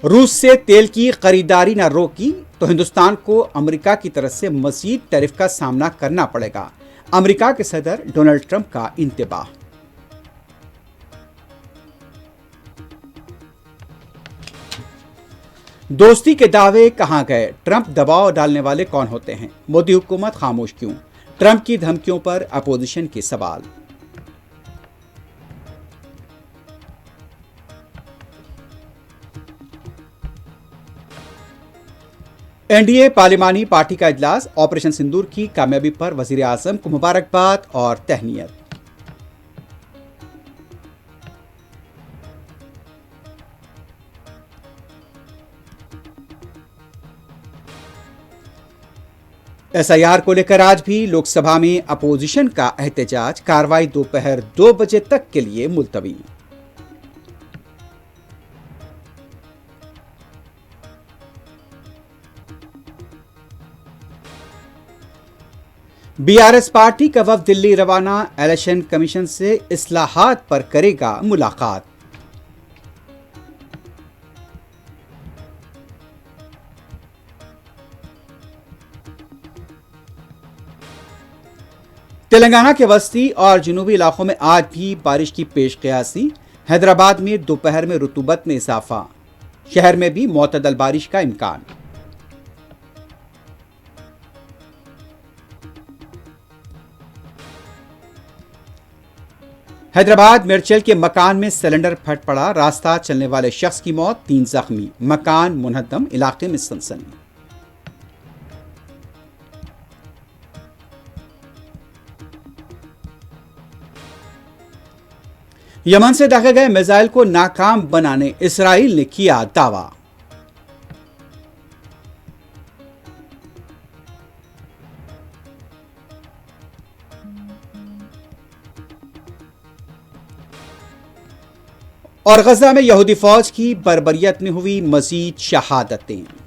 रूस से तेल की खरीदारी न रोकी तो हिंदुस्तान को अमेरिका की तरफ से मजीद टैरिफ का सामना करना पड़ेगा। अमेरिका के सदर डोनाल्ड ट्रंप का इंतबाह। दोस्ती के दावे कहां गए? ट्रंप दबाव डालने वाले कौन होते हैं? मोदी हुकूमत खामोश क्यों? ट्रंप की धमकियों पर अपोजिशन के सवाल। एनडीए पार्लिमानी पार्टी का इजलास, ऑपरेशन सिंदूर की कामयाबी पर वजीर आजम को मुबारकबाद और तहनीयत। एसआईआर को लेकर आज भी लोकसभा में अपोजिशन का एहतजाज, कार्रवाई दोपहर 2 बजे तक के लिए मुलतवी। बीआरएस पार्टी का वफ्द दिल्ली रवाना, इलेक्शन कमीशन से इस्लाहात पर करेगा मुलाकात। तेलंगाना के वस्ती और जनूबी इलाकों में आज भी बारिश की पेश क़यासी। हैदराबाद में दोपहर में रुतूबत में इजाफा, शहर में भी मुअत्तदल बारिश का इम्कान। हैदराबाद मिर्चल के मकान में सिलेंडर फट पड़ा, रास्ता चलने वाले शख्स की मौत, 3 जख्मी, मकान मुनहद्दम, इलाके में सनसनी। यमन से दागे गए मिसाइल को नाकाम बनाने इसराइल ने किया दावा। और गजा में यहूदी फौज की बर्बरियत में हुई मजीद शहादतें।